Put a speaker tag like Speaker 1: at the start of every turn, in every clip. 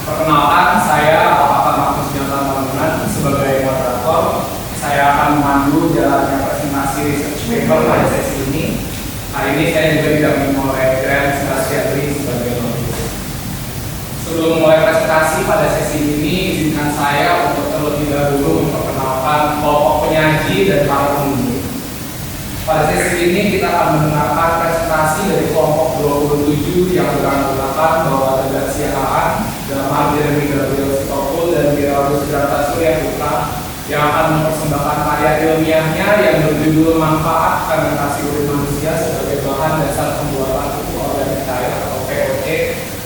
Speaker 1: Perkenalkan, saya Bapak Markus Jonathan Bangunan. Sebagai moderator, saya akan memandu jalannya presentasi research paper pada sesi ini. Hari ini saya juga didampingi oleh Grant Sebastiatri sebagai moderator. Sebelum mulai presentasi pada sesi ini, izinkan saya untuk terlebih dahulu memperkenalkan kelompok penyaji dan para pengunjung. Pada sesi ini kita akan mendengarkan presentasi dari kelompok 27 yang beranggotakan bahwa Tegak Siahaan, dalam Jeremy Gabriel Sitokul dan Geraldus Granta Surya Putra yang akan mempersembahkan karya ilmiahnya yang berjudul Manfaat Fermentasi Urip Manusia sebagai bahan dasar pembuatan pupuk organik cair atau POC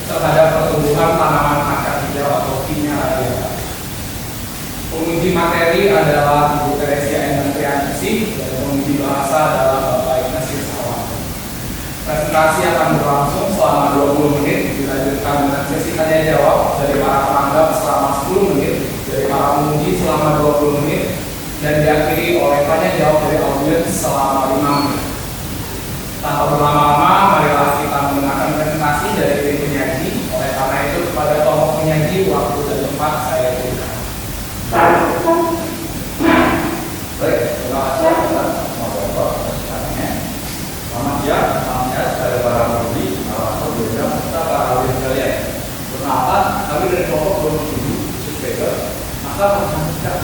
Speaker 1: terhadap pertumbuhan tanaman akar hijau atau Vinya radiata. Penguji materi adalah Ibu Teresia Endrianisi dan penguji bahasa adalah Bapak Ignatius Awang. Presentasi akan berlangsung selama 20 menit, dilanjutkan dengan sesi tanya jawab dari para penanggap selama 10 menit, dari para penguji selama 20 menit, dan diakhiri oleh tanya jawab dari audiens selama 5 menit. Tanpa berlama-lama, marilah kita mendengarkan presentasi dari tim penyaji. Oleh karena itu, kepada kelompok penyaji, waktu dan tempat saya berikan.
Speaker 2: Baik, terima kasih atas moderator presentasinya. Selamat siang, salam sehat kepada para penguji, para program serta para audiens sekalian. Perkenalkan, kami dari kelompok 27 research paper akan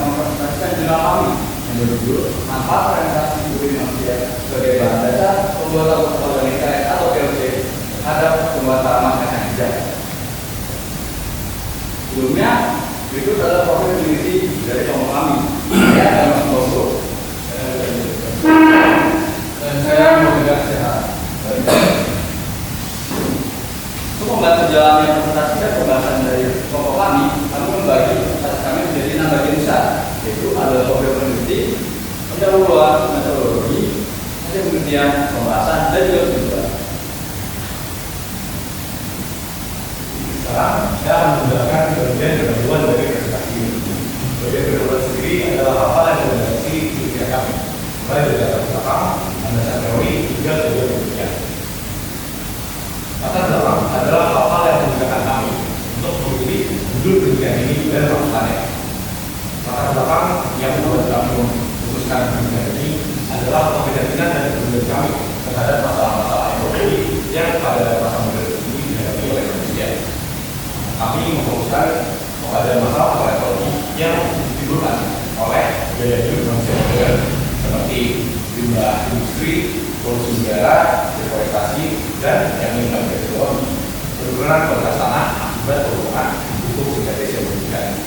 Speaker 2: mempresentasikan jurnal kami yang berjudul Manfaat Fermentasi Urip Manusia sebagai bahan dasar pembuatan pupuk organik cair atau POC terhadap pertumbuhan tanaman akar hijau. Sebelumnya, berikut adalah profil peneliti dari kelompok kami. Saya adalah Mas Boso. Dan saya Tegak Siahaan. Untuk membantu jalannya presentasi dan pembahasan dari kelompok kami membagi presentasi kami menjadi 6 bagian besar, yaitu adalah profil peneliti, pendahuluan, metodologi, hasil penelitian, pembahasan, dan juga penjualan.
Speaker 3: Sekarang saya akan menjelaskan bagian pendahuluan dari presentasi ini. Bagian pendahuluan sendiri adalah hafal dan redaksi ilmiah kami, mulai dari latar belakang, landasan teori, hingga tujuan penelitian. Latar belakang adalah hafal yang memudahkan kami untuk memilih judul penelitian ini dan melakukannya. Latar belakang yang membuat kami memutuskan penelitian ini adalah keprihatinan dan kepedulian kami terhadap masalah-masalah ekologi yang pada masa modern ini dihadapi oleh manusia. Kami memfokuskan kepada masalah ekologi yang ditimbulkan oleh gaya hidup manusia modern seperti jumlah industri, polusi udara, deforestasi, dan yang meningkat ekologi, penurunan kualitas tanah akibat penggunaan pupuk sintetis yang berlebihan.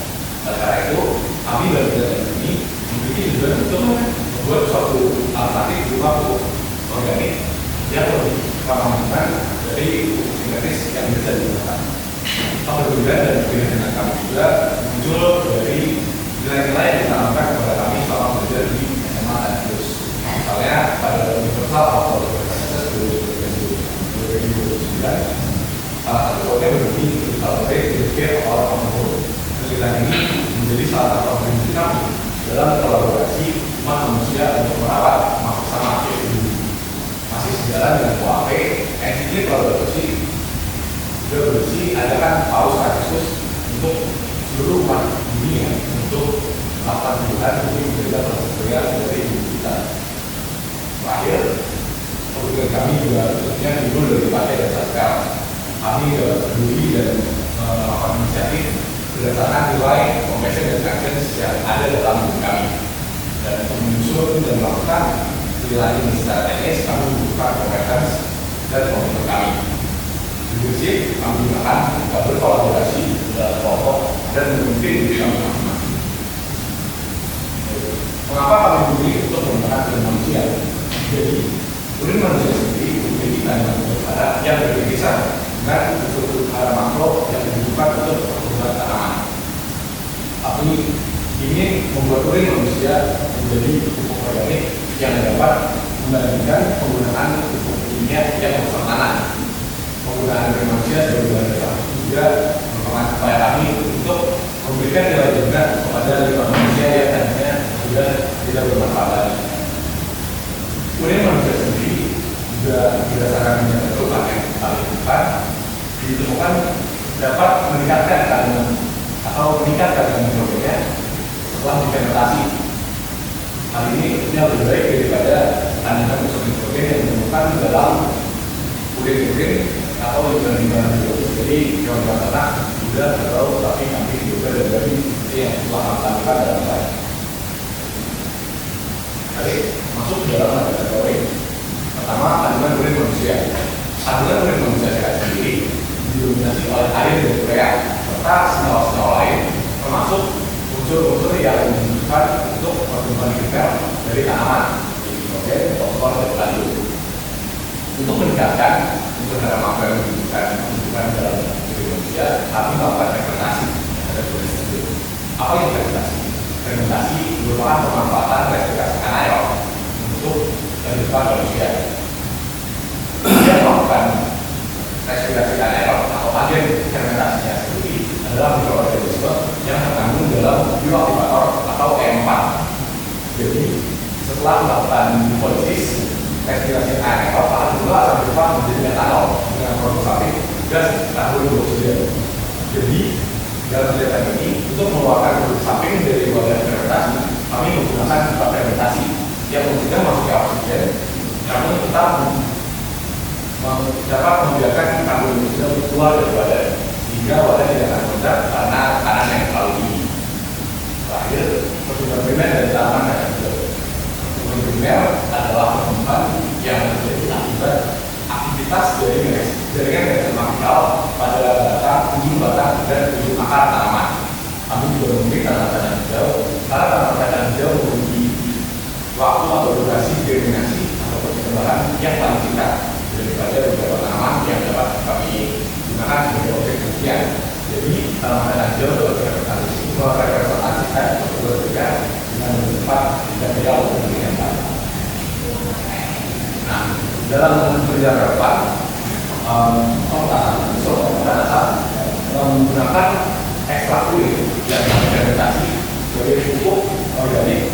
Speaker 3: Oleh karena itu, kami dalam penelitian ini memiliki tujuan untuk membuat suatu alternatif berupa pupuk organik yang lebih ramah lingkungan dari pupuk sintetis yang bisa digunakan. Kepedulian dan keprihatinan kami juga muncul dari nilai-nilai yang ditanamkan kepada kami selama belajar di SMA dan terus. Misalnya pada Universal Auto Services 2009, salah satu kode berbunyi kalau berpikir orang mampu. Kesulitan ini menjadi salah satu prinsip kami dalam kolaborasi umat manusia untuk merawat sama bumi. Masih sejalan dengan UAP, NCT kolaborasi juga bersih adakan paus kasus untuk seluruh umat dunia untuk melakukan perubahan bumi menjadi persediaan dari hidup kita. Terakhir, kebutuhan kami juga tentunya timbul dari Partai dan Saskar. Kami peduli dan melakukan inisiatif berdasarkan nilai compassion dan actions yang ada dalam hidup kami. Dan untuk menyusun dan melakukan nilai ini secara teknis, kami membutuhkan kompetensi dan komitmen kami. Prinsip kami akan berkolaborasi dalam kelompok dan memimpin diri kami masing-masing. Mengapa kami memilih untuk menggunakan urip manusia? Jadi, urip manusia sendiri memiliki kandungan unsur hara yang beririsan dengan unsur hara makro yang dibutuhkan untuk pertumbuhan tanaman. Kami ingin membuat urip manusia menjadi pupuk organik yang dapat membandingkan penggunaan pupuk kimia yang merusak tanah. Penggunaan urip manusia sebagai bahan dasar juga merupakan upaya kami untuk memberikan nilai juga kepada lingkungan manusia yang tadinya sudah tidak bermanfaat lagi. Urip manusia sendiri juga berdasarkan metode yang kami lakukan ditemukan dapat meningkatkan kandungan atau meningkatkan nitrogennya setelah difermentasi. Hal ini tentunya lebih baik daripada kandungan unsur nitrogen yang ditemukan dalam urin atau limbah-limbah biologis. Jadi hewan ternak sudah atau tapi nanti juga dari seperti yang telah dilakukan dalam slide. Oke, masuk ke dalam kategori pertama, kandungan urin manusia. Kandungan urin manusia sehat sendiri didominasi oleh air dan urea serta senyawa-senyawa lain, termasuk unsur-unsur yang dibutuhkan untuk pertumbuhan hidrogen dari tanaman, nitrogen, fosfor, dan kalium. Untuk meningkatkan unsur hara yang dibutuhkan dalam urin manusia, kami melakukan fermentasi terhadap urin tersebut. Apa itu fermentasi? Fermentasi merupakan pemanfaatan respirasi anaerob untuk kehidupan manusia. Yang melakukan respirasi anaerob atau agen fermentasinya sendiri adalah mikroorganisme yang terkandung dalam bioaktivator atau E4. Jadi setelah melakukan hidrolisis, respirasi anaerob akan berubah menjadi metanol dengan produk aktif gas karbon dioksida. Jadi dalam kegiatan ini untuk mengeluarkan produk samping dari wadah fermentasi, kami menggunakan pipa fermentasi yang mencegah masuknya oksigen, namun tetap dapat membiarkan karbon dioksida keluar dari wadah sehingga wadah tidak akan meledak karena tekanan yang terlalu tinggi. Terakhir, pertumbuhan primer dari tanaman dan hijau. Pertumbuhan primer adalah pertumbuhan yang terjadi akibat aktivitas dari jaringan vertikal pada ujung batang dan ujung akar tanaman. Kami juga memilih tanaman hijau karena tanaman hijau memiliki waktu atau durasi germinasi atau perkembangan yang paling singkat daripada beberapa tanaman yang dapat kami gunakan sebagai objek penelitian. Jadi tanaman hijau dapat merepresentasikan pertumbuhan primer dengan lebih cepat dan jauh untuk penelitian. Nah, dalam kerja ke depan, menggunakan ekstrak kulit yang fermentasi sebagai pupuk organik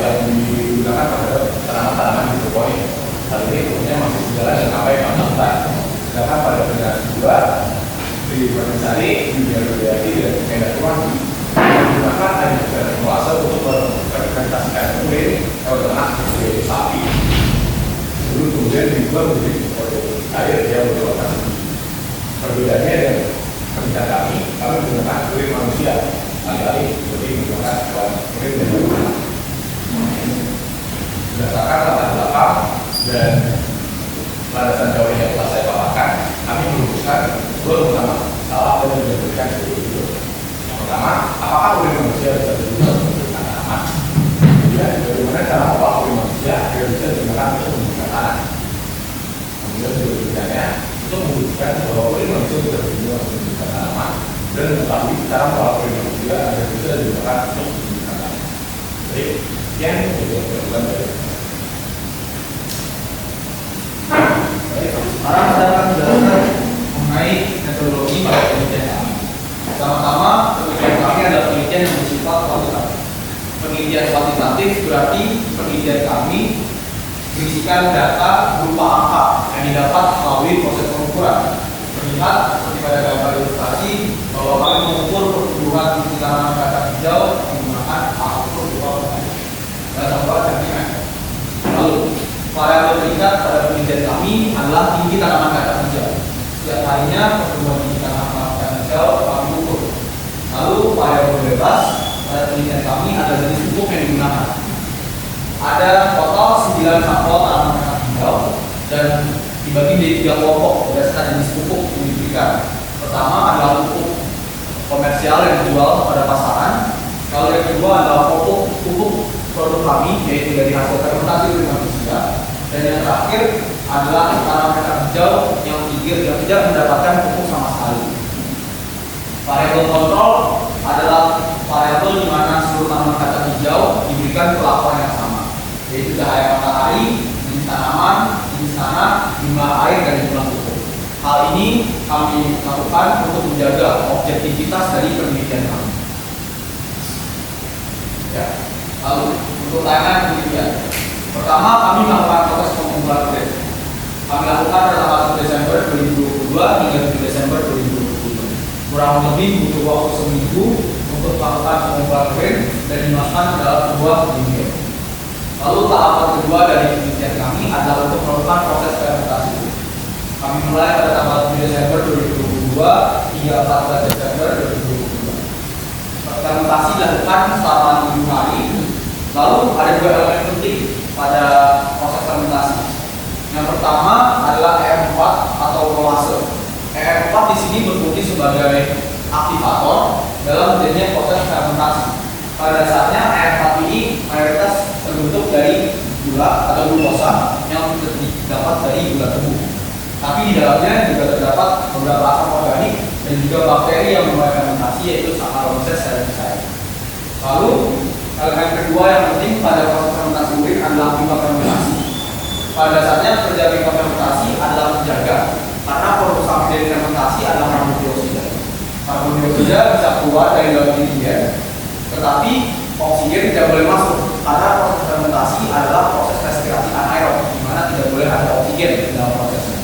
Speaker 3: yang digunakan pada tanaman-tanaman hidroponik. Hal ini tentunya masih berjalan dan apa yang kami lakukan. Sedangkan pada generasi kedua, di fermentasi, biodiversity dan endatuan menggunakan hanya kuasa untuk fermentasikan kulit hewan ternak sebagai sapi. Sebelum kemudian diubah menjadi air yang berwarna. Perbedaannya dengan kerja kami menggunakan kulit manusia kali-kali seperti menggunakan kulit manusia. Berdasarkan latar belakang dan landasan teori yang telah saya paparkan, kami merumuskan dua utama salah dan menjadikan sebagai itu. Yang pertama, apakah kulit manusia bisa digunakan untuk tanaman? Kemudian, bagaimana cara olah kulit manusia agar bisa digunakan untuk membuat tanah? Kemudian berikutnya untuk membuktikan bahwa kulit manusia bisa digunakan untuk membuat tanaman dan mengetahui cara olah kulit manusia agar bisa digunakan untuk membuat tanah. Jadi, yang menjadi keunggulan dari
Speaker 1: sekarang saya akan menjelaskan mengenai metodologi pada penelitian kami. Pertama-tama, penelitian kami adalah penelitian yang bersifat kuantitatif. Penelitian kuantitatif berarti penelitian kami berisikan data berupa angka yang didapat melalui proses pengukuran. Terlihat seperti pada gambar ilustrasi bahwa kami mengukur pertumbuhan di tanaman kacang hijau menggunakan alat ukur berupa dan sampel cm. Lalu variabel terikat pada penelitian kami adalah tinggi tanaman kacang hijau. Setiap harinya pertumbuhan tinggi tanaman kacang hijau kami ukur. Lalu variabel bebas pada penelitian kami adalah jenis pupuk yang digunakan. Ada total 9 sampel tanaman kacang hijau dan dibagi menjadi 3 kelompok berdasarkan jenis pupuk yang diberikan. Pertama adalah pupuk komersial yang dijual pada pasaran. Kalau yang kedua adalah pupuk produk kami, yaitu dari hasil fermentasi dari manusia. Dan yang terakhir adalah tanaman kacang hijau yang tidak mendapatkan pupuk sama sekali. Variabel kontrol adalah variabel di mana seluruh tanaman kacang hijau diberikan perlakuan yang sama, yaitu cahaya matahari, jenis tanaman, jenis tanah, jumlah air, dan jumlah pupuk. Hal ini kami lakukan untuk menjaga objektivitas dari penelitian kami. Ya. Lalu untuk tayangan penelitian, pertama kami melakukan proses pengumpulan grade. Kami lakukan pada tanggal 1 Desember 2022 hingga 7 Desember 2022. kurang lebih butuh waktu seminggu untuk melakukan pengumpulan urin dan dimasukkan ke dalam sebuah dinding. Lalu tahapan kedua dari penelitian kami adalah untuk melakukan proses fermentasi. Kami mulai pada tanggal 7 Desember 2022 hingga 14 Desember 2022. Fermentasi dilakukan selama 7 hari. Lalu ada dua elemen penting pada proses fermentasi. Yang pertama adalah EM4 atau kolase. EM4 di sini berfungsi sebagai aktivator dalam terjadinya proses fermentasi. Pada dasarnya EM4 ini mayoritas terbentuk dari gula atau glukosa yang terdapat dari gula tebu. Tapi di dalamnya juga terdapat beberapa asam organik dan juga bakteri yang memulai fermentasi, yaitu Saccharomyces cerevisiae. Lalu elemen kedua yang penting pada proses fermentasi urin adalah pipa fermentasi. Pada dasarnya kerja pipa fermentasi adalah menjaga, karena produk utama dari fermentasi adalah karbon dioksida. Karbon dioksida bisa keluar dari dalam dinding, tetapi oksigen tidak boleh masuk, karena proses fermentasi adalah proses respirasi anaerob, di mana tidak boleh ada oksigen di dalam prosesnya.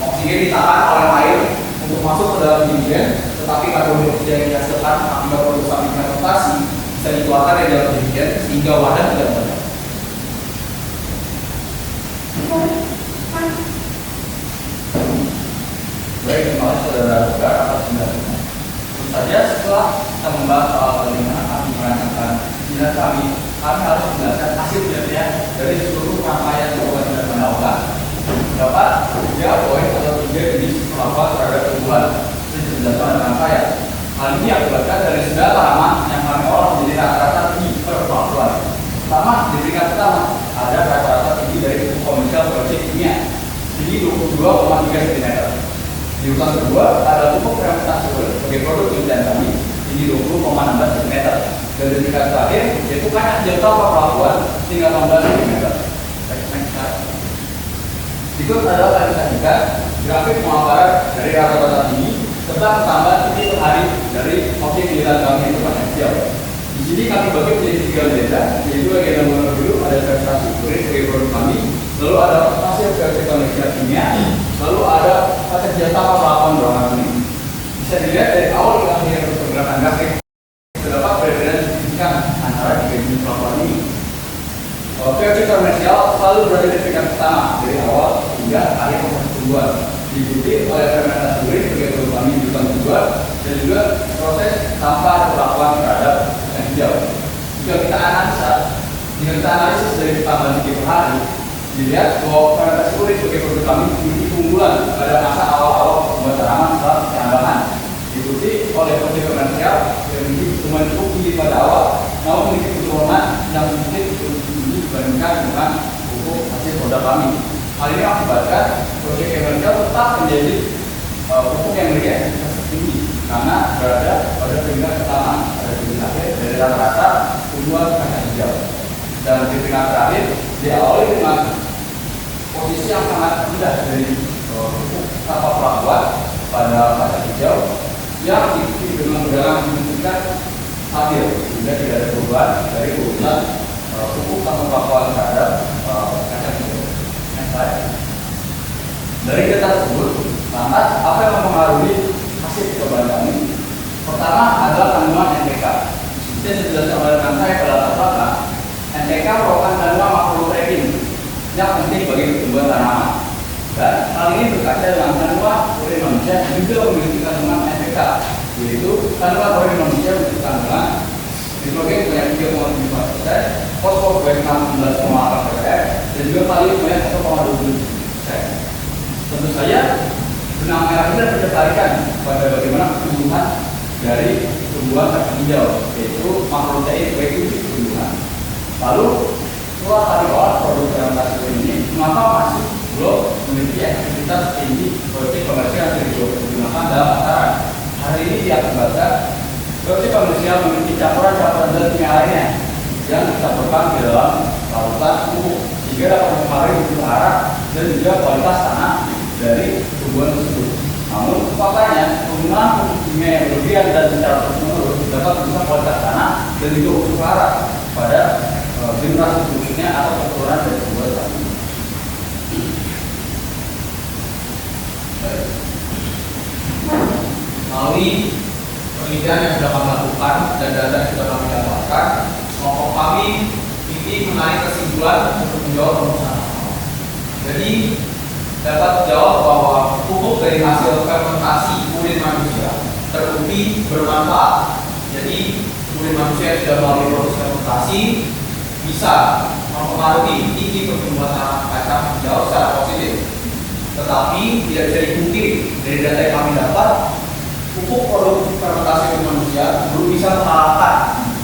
Speaker 1: Oksigen ditahan oleh air untuk masuk ke dalam dinding, tetapi karbon dioksida yang dihasilkan akibat produk utama fermentasi bisa dikeluarkan dari dalam dinding sehingga wadah tidak banyak. Baik, terima kasih saudara-saudara atas penjelasannya. Tentu saja setelah kita membahas soal bagaimana kami merancangkan penjelasan kami harus menjelaskan hasil penelitian dari seluruh rangkaian obat dan pendapat. Dapat 3 poin atau 3 jenis perlakuan terhadap tumbuhan dan penjelasan dan rangkaian. Hal ini akibatkan dari segala tanaman yang kami olah menjadi rata-rata tinggi perlakuan. Pertama, di peringkat pertama ada rata-rata tinggi dari pupuk komersial produksi kimia, tinggi 22,3 cm. Di urutan kedua ada pupuk fermentasi urin sebagai produk penelitian kami, tinggi 20,16 cm. Dan di tingkat terakhir yaitu kacang jangkau perlakuan tinggal 16 cm. Berikut adalah kami sajikan grafik pemaparan dari rata-rata tinggi serta pertambahan titik per hari dari objek penelitian kami itu potensial. Di sini kami bagi menjadi 3 agenda, yaitu agenda nomor dulu ada fermentasi urin sebagai produk kami, lalu ada hasil versi komersial kimia, lalu ada kacang jangkau perlakuan ruangan kuning. Bisa dilihat dari awal kita melihat pergerakan grafik terdapat perbedaan signifikan antara 3 jenis perlakuan ini. Versi komersial selalu berada di peringkat pertama dari awal hingga akhir proses tumbuhan, diikuti oleh fermentasi urin sebagai produk kami di urutan kedua dan juga proses tanpa perlakuan terhadap kacang hijau. Jika kita analisis dari pertambahan titik per hari, dilihat bahwa fermentasi urin sebagai produk kami memiliki keunggulan pada masa awal-awal pertumbuhan tanaman setelah tambahan, diikuti oleh versi komersial yang memiliki pertumbuhan cukup tinggi pada awal, namun memiliki penurunan yang sedikit dibandingkan dengan pupuk hasil produk kami. Hal ini mengakibatkan proyek komersial tetap menjadi pupuk yang memiliki efektivitas tinggi karena berada pada peringkat pertama, pada peringkat akhir dari rata-rata tumbuhan kacang hijau. Dan di peringkat terakhir diawali dengan posisi yang sangat rendah dari pupuk tanpa perlakuan pada kacang hijau yang diikuti dengan berjalan signifikan stabil sehingga tidak ada perubahan dari urutan pupuk tanpa perlakuan terhadap kacang hijau. Dari data tersebut, lantas apa yang mempengaruhi hasil percobaan kami? Pertama adalah kandungan NPK. Seperti yang dijelaskan oleh rekan saya pada latar belakang, NPK merupakan kandungan makronutrien yang penting bagi pertumbuhan tanaman. Dan hal ini berkaca dengan kandungan urin manusia juga memiliki kandungan NPK, yaitu kandungan urin manusia memiliki kandungan nitrogen sebanyak 3,75%, fosfor sebanyak 16,8%, dan juga kalium sebanyak 1,27%. Tentu saja benang merah ini berkaitan pada bagaimana pertumbuhan dari tumbuhan kacang hijau, yaitu makronutrien sebagai kunci pertumbuhan. Lalu setelah kami olah produk fermentasi ini, mengapa masih belum memiliki efektivitas tinggi seperti komersial yang digunakan dalam pasaran? Hari ini diakibatkan seperti komersial memiliki campuran-campuran zat kimia lainnya yang dicampurkan di dalam larutan pupuk sehingga dapat mempengaruhi mutu hara dan juga kualitas tanah dari tumbuhan tersebut. Namun faktanya penggunaan pupuk kimia yang berlebihan dan secara terus-menerus dapat merusak kualitas tanah dan juga mutu hara pada generasi berikutnya atau keturunan dari tumbuhan tadi. Melalui penelitian yang sudah kami lakukan dan data yang sudah kami dapatkan, kelompok kami ini menarik kesimpulan untuk menjawab permasalahan. Jadi dapat dijawab bahwa pupuk dari hasil fermentasi urin manusia terbukti bermanfaat. Jadi urin manusia yang sudah melalui proses fermentasi bisa mempengaruhi tinggi pertumbuhan tanaman kacang hijau secara positif. Tetapi tidak bisa dipungkiri dari data yang kami dapat, pupuk produk fermentasi urin manusia belum bisa mengalahkan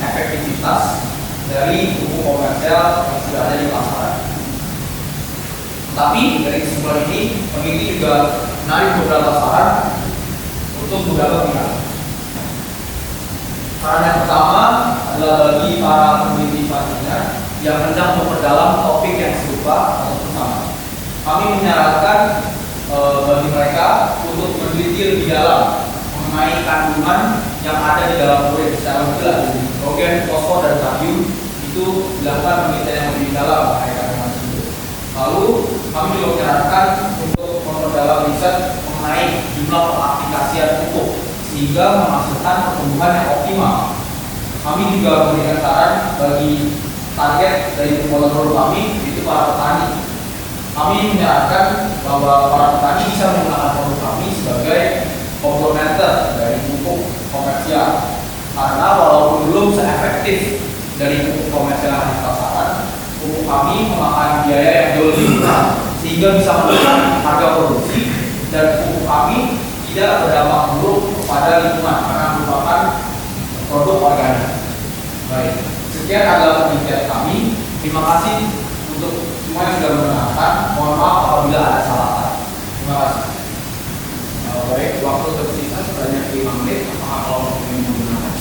Speaker 1: efektivitas dari pupuk komersial yang sudah ada di pasaran. Tapi dari kesimpulan ini, peneliti juga menarik beberapa saran untuk beberapa pihak. Saran yang pertama adalah bagi para peneliti selanjutnya yang hendak memperdalam topik yang serupa atau sama. Kami menyarankan bagi mereka untuk meneliti lebih dalam mengenai kandungan yang ada di dalam urin secara jelas. Nitrogen, fosfor, dan kalium itu dilakukan penelitian yang lebih dalam mengenai kandungan tersebut. Lalu kami juga menyarankan untuk memperdalam riset mengenai jumlah pengaplikasian pupuk sehingga menghasilkan pertumbuhan yang optimal. Kami juga memberikan saran bagi target dari pemotong kami, itu para petani. Kami menyarankan bahwa para petani bisa menggunakan produk kami sebagai komplementer dari pupuk komersial, karena walaupun belum seefektif dari pupuk komersial yang ada di pasaran, pupuk kami memakan biaya yang jauh lebih murah sehingga bisa menekan harga produksi, dan pupuk kami tidak berdampak buruk kepada lingkungan karena merupakan produk organik. Baik, sekian adalah penelitian kami. Terima kasih untuk semua yang sudah mendengarkan. Mohon maaf apabila ada salah kata. Terima kasih. Baik, waktu tersisa sebanyak 5 menit. Apakah kalau ingin menggunakan?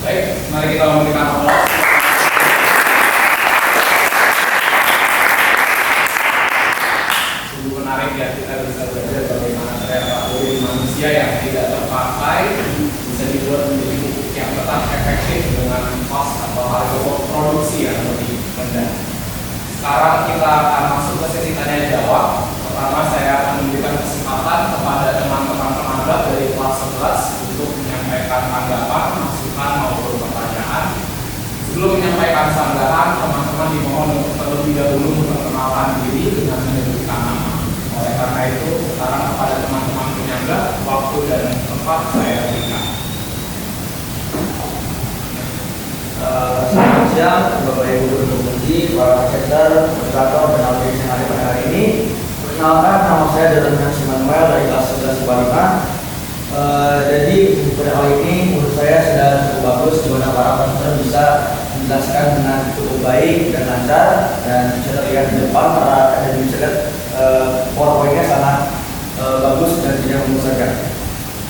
Speaker 1: Baik, mari kita memberikan aplaus. Sungguh menarik ya, kita bisa belajar bagaimana ternyata urin manusia yang tidak terpakai bisa dibuat menjadi pupuk yang tetap efektif dengan cost atau harga produksi yang lebih rendah. Sekarang kita akan masuk ke sesi tanya jawab. Pertama saya akan memberikan kesempatan kepada teman-teman penganggap dari kelas 11 untuk menyampaikan tanggapan, masukan maupun pertanyaan. Sebelum menyampaikan sanggahan, teman-teman dimohon untuk terlebih dahulu memperkenalkan diri dengan menyebutkan nama. Oleh karena itu, sekarang kepada teman-teman penyanggah, waktu dan tempat saya berikan.
Speaker 2: Selamat siang, Bapak Ibu Guru Kunci, para presenter, moderator, dan audiens yang ada pada hari ini. Perkenalkan, nama saya adalah Simanuel dari kelas 11 IPA 5. Jadi pada kali ini menurut saya sudah cukup bagus di mana para presenter bisa menjelaskan dengan cukup baik dan lancar, dan bisa terlihat di depan para dan bisa lihat PowerPoint-nya sangat bagus dan tidak membosankan.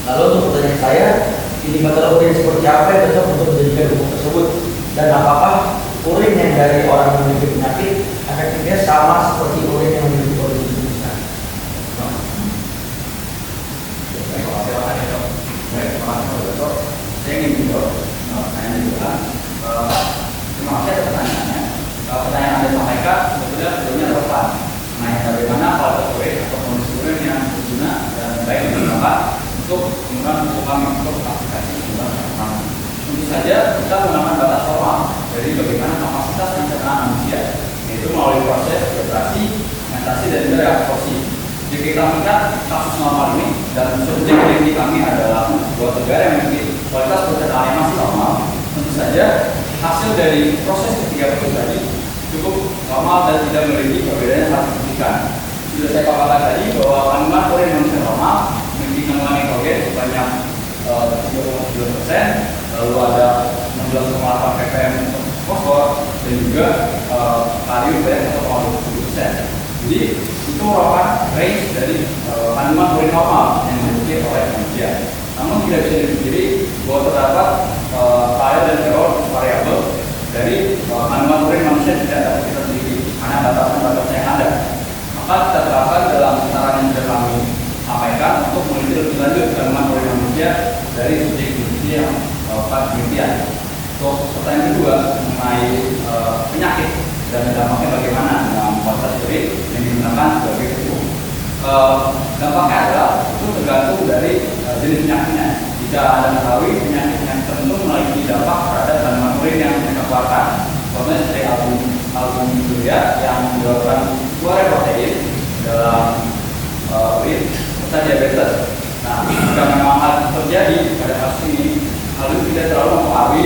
Speaker 2: Lalu untuk pertanyaan saya, indikator urin seperti apa yang cocok untuk menjadikan pupuk tersebut, dan apakah urin yang dari orang yang memiliki penyakit efektifnya sama seperti urin yang memiliki kondisi jenisnya?
Speaker 3: Terima kasih Dok. Saya ingin menjawab pertanyaan juga. Terima kasih atas pertanyaannya. Pertanyaan yang Anda sampaikan sebetulnya relevan mengenai bagaimana kualitas urin atau kondisi urin yang berguna dan baik digunakan untuk menggunakan pupuk kami untuk aplikasi penggunaan kami. Tentu saja kita menggunakan batas formal dari bagaimana kapasitas pencernaan manusia, yaitu melalui proses filtrasi, fermentasi, dan juga reabsorpsi. Jika kita melihat kasus normal ini, dan subjek peneliti kami adalah sebuah negara yang memiliki kualitas pencernaan yang masih normal, tentu saja hasil dari proses ketiga proses tadi cukup normal dan tidak memiliki perbedaan yang sangat signifikan. Sudah saya paparkan tadi bahwa kandungan urin manusia normal memiliki kandungan nitrogen sebanyak 3,9%, lalu ada 16,8 ppm fosfor, dan juga kalium sebanyak 1,27%. Jadi itu merupakan range dari kandungan urin normal yang dimiliki oleh manusia. Namun tidak bisa dipungkiri bahwa terdapat trial dan error variabel dari kandungan urin manusia tidak dapat kita sendiri karena batasan-batasan yang ada. Maka kita terapkan dalam saran yang sudah kami sampaikan untuk meneliti lebih lanjut kandungan urin manusia dari subjek peneliti yang melakukan penelitian. Untuk pertanyaan kedua mengenai penyakit dan dampaknya bagaimana dalam kualitas urin yang digunakan sebagai pupuk.
Speaker 2: dampaknya adalah itu tergantung dari jenis penyakitnya. Jika Anda mengetahui penyakit yang tertentu memiliki dampak terhadap kandungan urin yang mereka keluarkan, contohnya seperti albuminuria yang menyebabkan keluarnya protein dalam urin serta diabetes. Nah, jika memang hal itu terjadi pada kasus ini, hal itu tidak terlalu mempengaruhi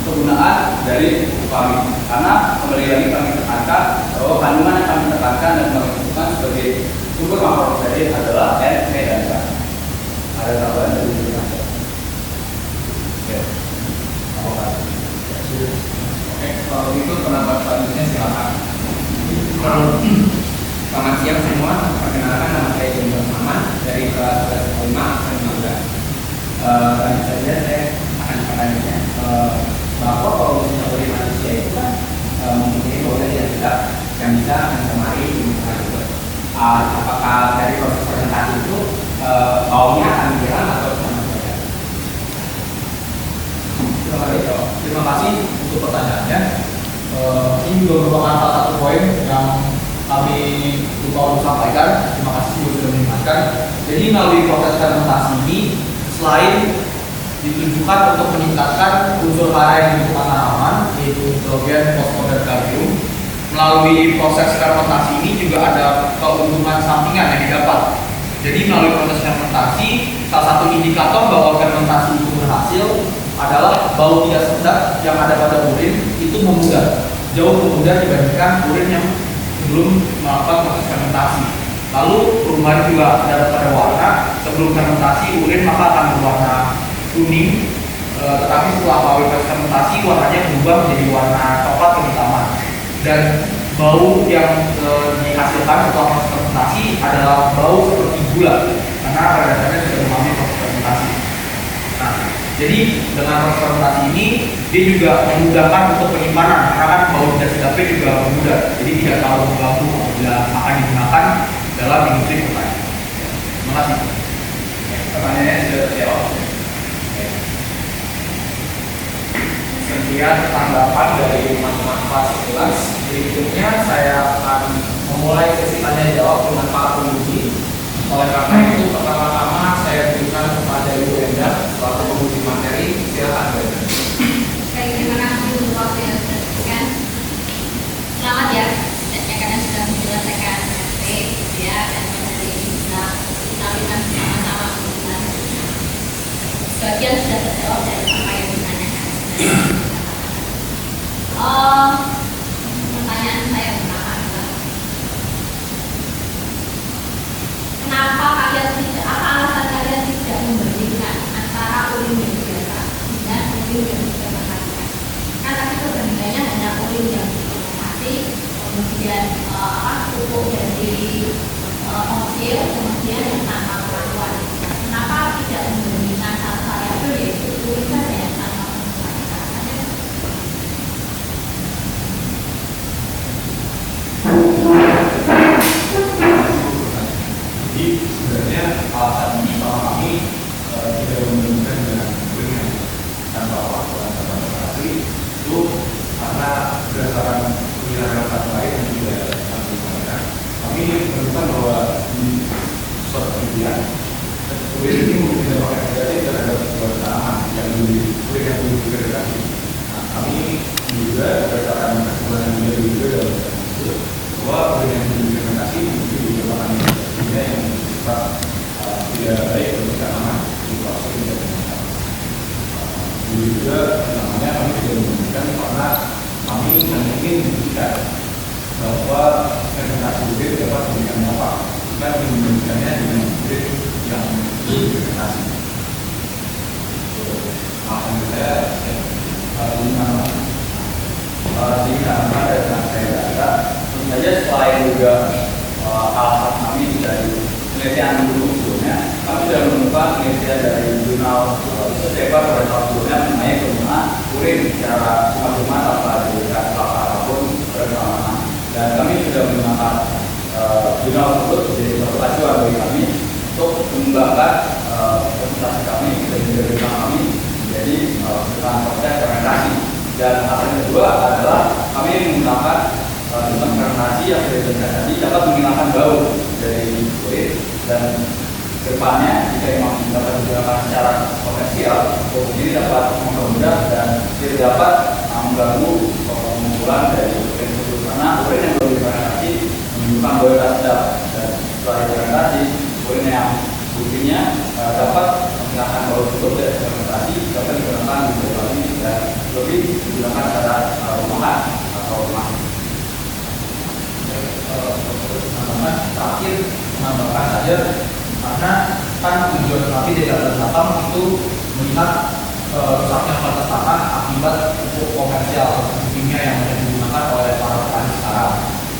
Speaker 2: kegunaan dari pupuk kami, karena kembali lagi kami tekankan bahwa kandungan yang kami tekankan dan kami tentukan sebagai sumber makroprotein adalah N, P, dan K. Ada tambahan dari diri Mas? Oke,
Speaker 1: kalau itu pendapat selanjutnya silakan. Selamat siang semua, perkenalkan nama saya Jendral Muhammad dari kelas 5 Angkatan 19. Tentu saja saya akan bertanya bahwa kalau misalnya urin manusia itu kan mempunyai bau yang tidak yang bisa mencemari lingkungan itu. Apakah dari proses fermentasi itu baunya akan hilang atau sama saja?
Speaker 3: Terima kasih untuk pertanyaannya. Ini juga merupakan salah satu poin yang kami lupa untuk sampaikan. Terima kasih sudah mengingatkan. Jadi melalui proses fermentasi ini, selain ditujukan untuk meningkatkan unsur hara yang dibutuhkan tanaman, yaitu nitrogen, fosfor, dan kalium, melalui proses fermentasi ini juga ada keuntungan sampingan yang didapat. Jadi melalui proses fermentasi, salah satu indikator bahwa fermentasi itu berhasil adalah bau tidak sedap yang ada pada urin itu memudar, jauh memudar dibandingkan urin yang sebelum melakukan proses fermentasi. Lalu perubahan juga ada pada warna. Sebelum fermentasi urin maka akan berwarna kuning, tetapi setelah melalui proses fermentasi warnanya berubah menjadi warna coklat kehitaman. Dan bau yang dihasilkan setelah proses fermentasi adalah bau seperti gula, karena pada dasarnya sudah mengalami proses fermentasi. Nah, jadi dengan proses fermentasi ini dia juga memudahkan untuk penyimpanan, karena kan bau tidak sedapnya juga mudah, jadi tidak terlalu mengganggu apabila akan digunakan dalam industri pertanian. Terima kasih.
Speaker 1: Pertanyaannya sudah terjawab. Sekian tanggapan dari teman-teman kelas 11. Berikutnya saya akan memulai sesi tanya jawab dengan para penguji. Oleh karena itu, pertama-tama saya berikan kepada Ibu Endang selaku penguji materi. Silakan, Bu Endang.
Speaker 4: Baik, terima kasih untuk waktu yang sudah diberikan. Selamat ya, kalian sudah menyelesaikan SP, ya, dan materi ini bisa kita lakukan bersama-sama untuk selanjutnya. Sebagian sudah terjawab dari apa yang ditanyakan. Pertanyaan saya pertama adalah, kenapa kalian tidak, apa alasan kalian tidak membandingkan antara urin yang biasa dan urin yang difermentasikan? Kan tadi perbandingannya hanya urin yang difermentasi, kemudian pupuk dari fosil, kemudian yang tanpa keracunan. Kenapa tidak membandingkan satu variabel yaitu urin saja yang tanpa keracunan?
Speaker 3: Jadi sebenarnya alasan utama kami tidak membandingkan dengan urin tanpa perlakuan tanpa fermentasi itu karena berdasarkan penilaian lain yang juga kami sampaikan, kami menemukan bahwa di suatu penelitian urin ini memiliki dampak yang negatif terhadap sebuah tanaman yang urin yang bervegetasi. Nah, kami juga berdasarkan kesimpulan yang juga dalam tersebut bahwa urin yang bervegetasi memiliki beberapa yang bersifat tidak baik untuk tanaman di proses tidak benar. Juga namanya kami tidak memberikan karena kami ingin membuktikan bahwa fermentasi urin dapat memberikan dampak. Kita ingin memberikannya dengan urin yang berfermentasi. Alasan saya
Speaker 2: Jadi karena dari yang saya baca, tentu saja selain juga alasan kami dari penelitian dulu sebelumnya, kami sudah menemukan penelitian dari jurnal paper pada tahun sebelumnya mengenai penggunaan urin secara cuma-cuma tanpa diberikan kelapa apapun bersama-sama. Dan kami sudah menggunakan jurnal tersebut menjadi suatu acuan bagi kami untuk mengembangkan presentasi kami dan juga jurnal kami menjadi tentang proses fermentasi. Dan alasan kedua adalah kami menggunakan sistem fermentasi yang sudah dijelaskan tadi yang dapat menghilangkan bau dari kulit, dan kedepannya jika memang dapat digunakan secara komersial, produk ini dapat mempermudah dan tidak dapat mengganggu pengumpulan dari urin tersebut, karena urin yang belum difermentasi menunjukkan bau yang sedap, dan setelah difermentasi urin yang buktinya dapat menghilangkan bau tersebut dari fermentasi dapat digunakan di lagi dan lebih digunakan secara rumahan atau rumah.
Speaker 3: Teman-teman terakhir menambahkan saja, karena kan tujuan kami di dalam belakang itu melihat rusaknya kualitas tanah akibat pupuk komersial atau kimia yang banyak digunakan oleh para petani sekarang.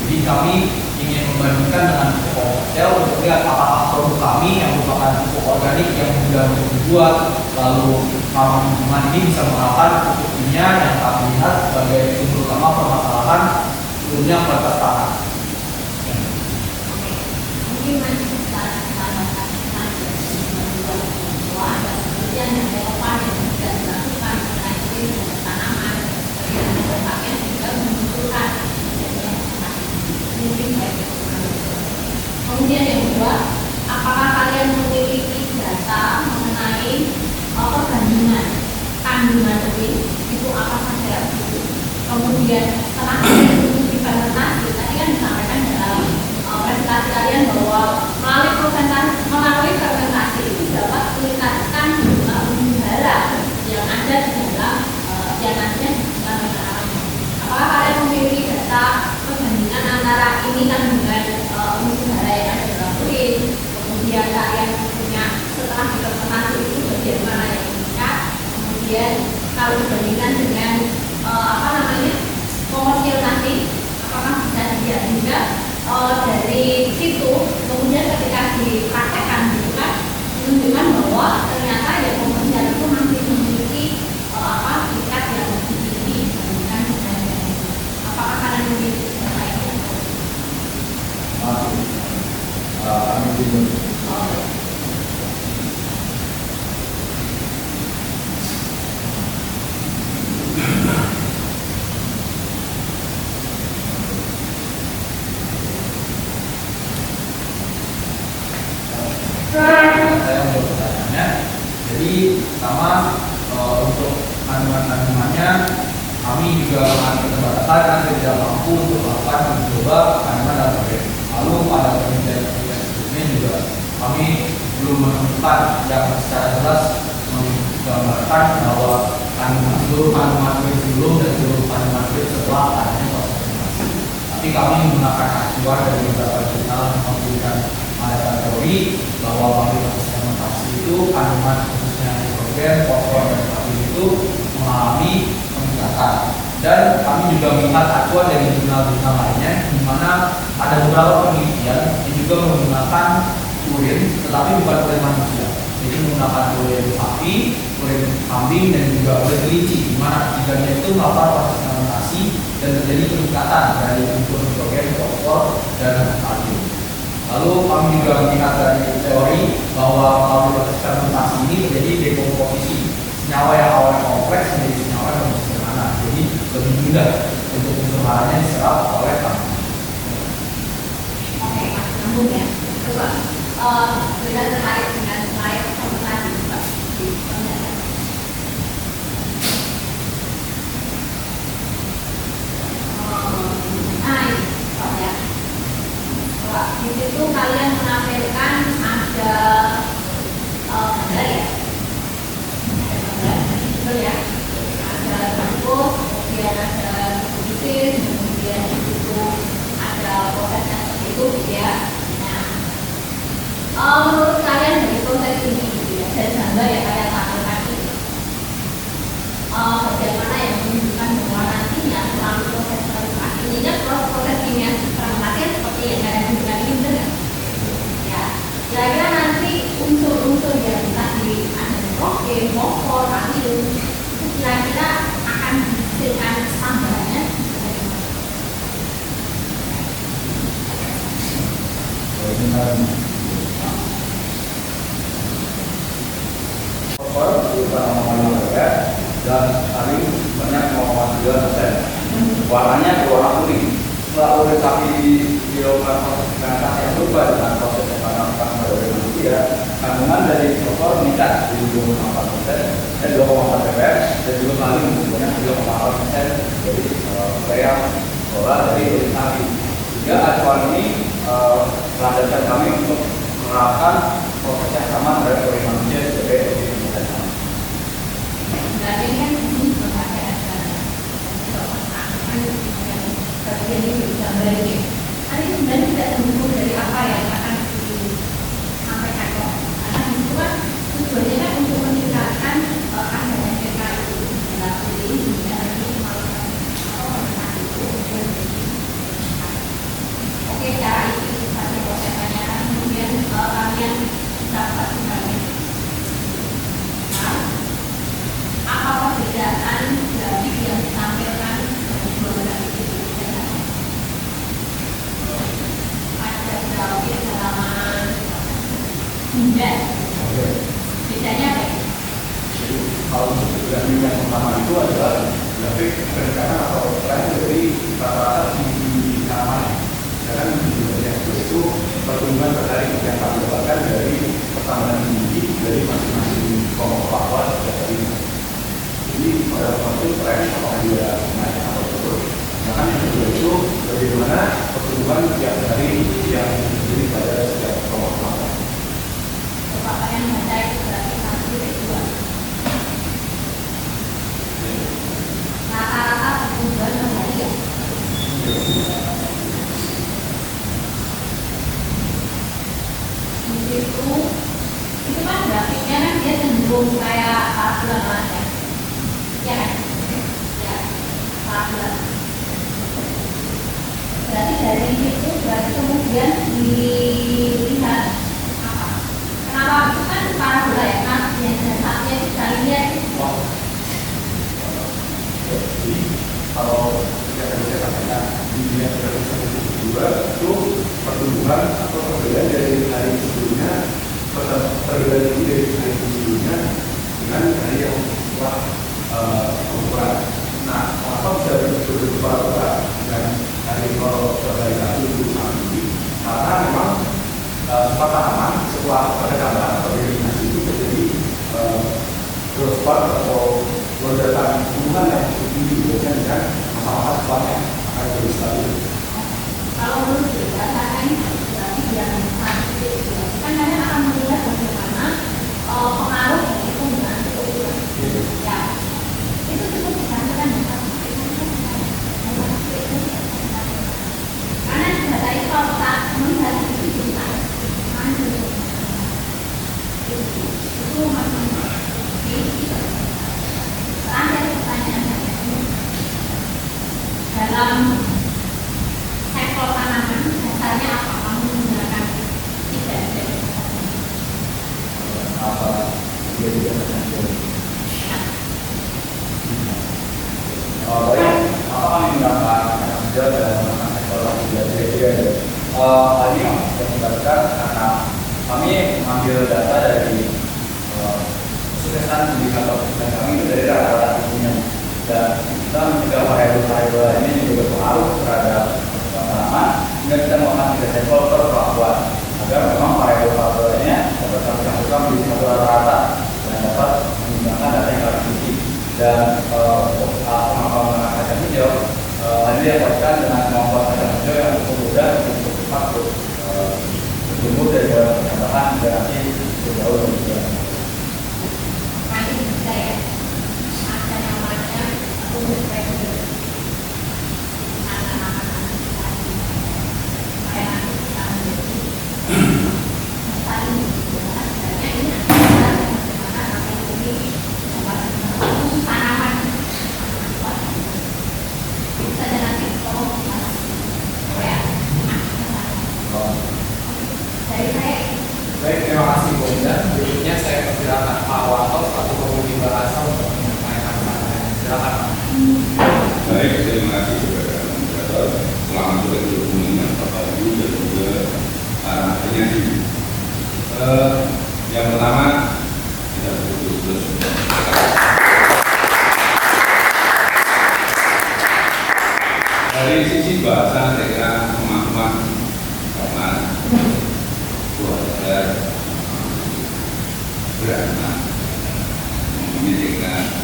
Speaker 3: Jadi kami ingin membandingkan dengan pupuk komersial untuk lihat apakah produk kami yang merupakan pupuk organik yang mudah untuk dibuat lalu ramah lingkungan ini bisa mengalahkan pupuk kimia yang kami lihat sebagai sumber utama permasalahan turunnya kualitas tanah.
Speaker 4: Mungkin masih bisa ditambahkan saja bahwa ada penelitian yang relevan yang sudah dilakukan mengenai kulit dan tanaman dan dampaknya juga menunjukkan mungkin baik. Kemudian yang kedua, apakah kalian memiliki data mengenai perbandingan kandungan kulit itu apa saja? Kemudian setelah kalian difermentasi, tadi kan disampaikan dalam presentasi kalian bahwa melalui fermentasi itu dapat meningkatkan jumlah udara yang ada di dalam yang nantinya bisa mengalami. Apakah kalian memiliki data perbandingan antara ini kandungan udara yang ada dalam kulit, kemudian kalian punya setelah difermentasi itu bagian mana yang meningkat, kemudian kalau dibandingkan dengan komersil nanti, apakah bisa dilihat juga dari situ, kemudian ketika dipraktekkan gitu kan, menunjukkan bahwa ternyata ya komersial itu masih memiliki tingkat yang lebih tinggi dibandingkan dengan yang lain. Apakah kalian memiliki data ini?
Speaker 2: Kami bingung.
Speaker 3: Saya untuk pertanyaannya, jadi pertama untuk kandungan-kandungannya kami juga mengalami keterbatasan dan tidak mampu untuk melakukan uji coba kandungan dalam proyek. Lalu pada penelitian sebelumnya juga kami belum menemukan yang secara jelas menggambarkan bahwa seluruh kandungan kulit sebelum dan seluruh kandungan kulit setelah adanya proses fermentasi. Tapi kami menggunakan acuan dari beberapa jurnal yang memberikan ada teori bahwa melalui proses fermentasi itu kandungan khususnya nitrogen, fosfor, dan karbon itu mengalami peningkatan. Dan kami juga melihat acuan dari jurnal-jurnal lainnya, di mana ada beberapa penelitian yang juga menggunakan urin, tetapi bukan urin manusia. Jadi menggunakan urin sapi, urin kambing, dan juga urin kelinci, di mana ketiganya itu melakukan proses fermentasi dan terjadi peningkatan dari unsur nitrogen, fosfor, dan karbon. Lalu kami juga melihat dari teori bahwa melalui proses fermentasi ini terjadi dekomposisi senyawa yang awalnya kompleks menjadi senyawa yang lebih sederhana, jadi lebih mudah untuk unsur haranya diserap oleh kami.
Speaker 4: Oke, nyambung ya. Coba kita terkait dengan slide fermentasi coba. Di situ kalian menampilkan ada gambar ya, betul ya, ada bungkus, kemudian ada bisnis, kemudian di situ ada prosesnya seperti itu ya. Nah, menurut kalian dari proses ini dari gambar yang kalian tampilkan ini, bagaimana yang menunjukkan bahwa nantinya melalui proses fermentasi ini proses kimia fermentasi seperti yang kalian tunjukkan ini benar nggak? Ya, kira-kira nanti unsur-unsur yang tadi ada nitrogen, fosfor, karbon itu kira-kira akan dihasilkan tambahannya
Speaker 2: Fosfor berupa 0,5 dan karbon banyak 0,9%. Warnanya berwarna kuning. Setelah urin sapi dilakukan proses Ternyata saya lupa dengan proses yang akan lakukan pada manusia, kandungan dari sulfur meningkat dari 2,4% dan 2,4 ppm dan juga kali sebanyak 3,8% dari urea solar dari urin sapi. Sehingga acuan ini melanjutkan kami untuk menerapkan proses yang sama dari urin manusia sebagai urin yang sama.
Speaker 4: Berarti kan ini belum ada acara bagian ini gambar ini. Ini sebenarnya tidak terbukti dari apa yang akan disampaikan kok. Karena itu kan tujuannya kan untuk meningkatkan kadar PK itu dalam diri hingga nanti melakukan itu. Oke, cara itu saja saya tanyakan kemudian kalian dapat sebenarnya. Apa perbedaan dari yang ditampilkan dari dua grafik itu? Ada grafik halaman 9. Bedanya apa?
Speaker 2: Jadi kalau untuk grafik yang pertama itu adalah grafik pendekatan atau tren dari rata-rata tinggi tanaman. Sedangkan di yang kedua itu pertumbuhan tertarik yang kami dapatkan dari pertambahan tinggi dari masing-masing kelompok faktor setiap hari. Jadi pada waktu itu tren apakah dia naik atau turun. Sedangkan yang kedua itu bagaimana pertumbuhan setiap hari yang terjadi pada setiap kelompok faktor.
Speaker 4: Bapak yang baca itu berarti 1 dan 2. Rata-rata pertumbuhan per hari ya. Itu kan grafiknya kan dia cenderung kayak parabola ya. Ya kan? Ya, parabola. Berarti dari situ berarti kemudian dilihat apa? Kenapa itu kan parabola ya? Kan yang dasarnya itu kita lihat.
Speaker 2: Jadi kalau kita bisa katakan di dunia kedua itu pertumbuhan atau perbedaan dari hari sebelumnya, perbedaan ini dari hari sebelumnya dengan hari yang setelah ukuran. Nah, apa bisa berbeda dengan hari kalau hari satu itu nanti? Karena memang sifat tanaman setelah perkembangan atau eliminasi itu terjadi growth spurt atau lonjakan hubungan yang cukup tinggi biasanya dengan masa-masa setelahnya akan jadi stabil.
Speaker 4: Kalau menurut kita kan berarti yang tadi itu kan kalian akan melihat bagaimana pengaruh dari penggunaan ukuran. Ya, itu cukup disampaikan dengan karena data itu kalau kita melihat itu bisa itu maksudnya terakhir pertanyaan saya dalam sektor tanaman dasarnya apa kamu menggunakan tidak ada
Speaker 2: Apa dia tidak terjadi? Baik, apa kami menggunakan kerja dan menggunakan teknologi belajar? Tadi yang saya mengatakan karena kami mengambil data dari kesuksesan indikator kesuksesan kami itu dari rata-rata dunia dan kita menjaga variabel-variabel ini juga berpengaruh terhadap tanaman hingga kita melakukan 3 sampel per perlakuan agar memang variabel-variabelnya dapat kami campurkan menjadi satu rata-rata dan dapat menggunakan data yang kami miliki dan pengembangan kacang hijau tadi didapatkan dengan kemampuan kacang hijau yang cukup mudah dan cukup cepat untuk bertumbuh dari pertambahan hingga nanti berjauh dan berjalan.
Speaker 4: nanti bisa ya ada namanya umur reguler anak-anak supaya nanti kita menjadi saling sebenarnya ini adalah bagaimana sampai ini tanaman bisa nanti kalau ya dari saya
Speaker 1: Baik, terima kasih Bu Indah.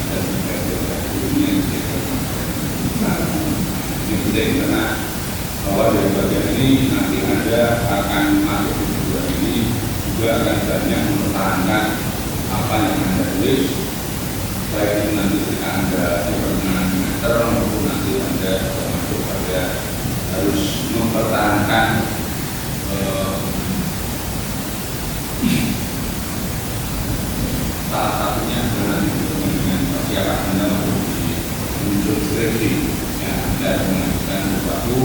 Speaker 5: dan ini penting karena bahwa dari bagian ini nanti akan masuk di kedua ini juga akan banyak mempertahankan apa yang Anda tulis, baik itu nanti ketika Anda di pertengahan semester maupun nanti Anda termasuk pada harus mempertahankan salah satunya adalah dengan persiapan Anda masuk di unsur skripsi yang Anda mengajukan sesuatu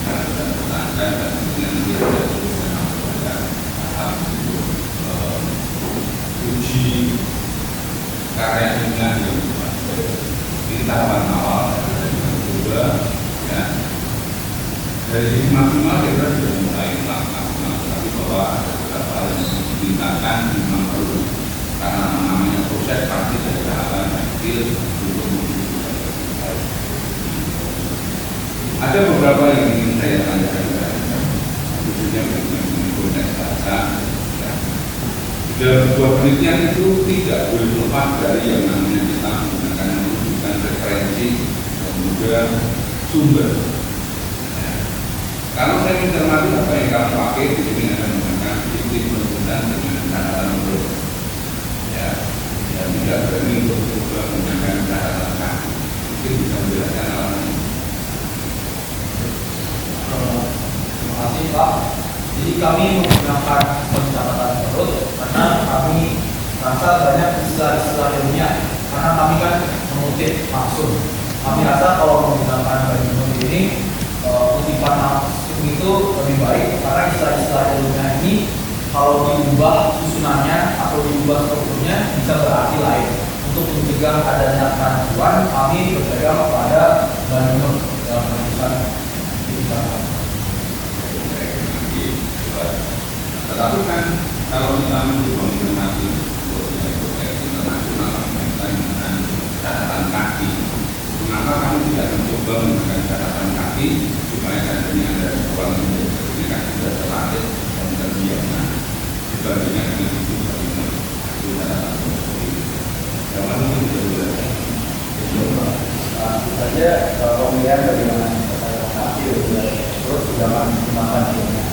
Speaker 5: harus pertahankan dan kemudian nanti ada tulisan pada tahap untuk uji karya ilmiah yang ini tahapan awal kedua ya dari sisi maksimal kita sudah mulai melakukan tapi bahwa ada beberapa hal yang dimintakan memang perlu karena namanya proses pasti dari tahapan kecil untuk menuju ada beberapa yang ingin saya tanyakan khususnya mengenai konteks bahasa ya. Dalam sebuah penelitian itu tidak boleh lepas dari yang namanya kita menggunakan menunjukkan referensi dan juga sumber ya. Kalau saya mencermati apa yang kamu pakai di sini ada menggunakan sistem penulisan dengan catatan huruf ya, dan tidak berani untuk juga menggunakan catatan kaki. Mungkin bisa menjelaskan alasannya.
Speaker 2: Terima kasih Pak. Jadi kami menggunakan pencatatan huruf karena kami rasa banyak istilah-istilah ilmiah karena kami kan mengutip langsung. Kami rasa kalau menggunakan baju ini kutipan langsung itu lebih baik karena istilah-istilah ilmiah ini kalau diubah susunannya atau diubah strukturnya bisa berarti lain. Untuk mencegah adanya keraguan, kami berpegang kepada Bandung dalam penulisan kebijakan.
Speaker 5: Tetapi kan kalau kita mencoba mencermati proses internasional kaitan dengan catatan kaki, mengapa kamu tidak mencoba menggunakan catatan kaki supaya seandainya ada sebuah ini kan sudah terlatih dan terbiasa dibandingkan dengan itu bagaimana itu catatan seperti itu. Yang mana itu tidak boleh.
Speaker 2: Tentu saja pemilihan bagaimana catatan kaki terus sudah menggunakan ilmiah.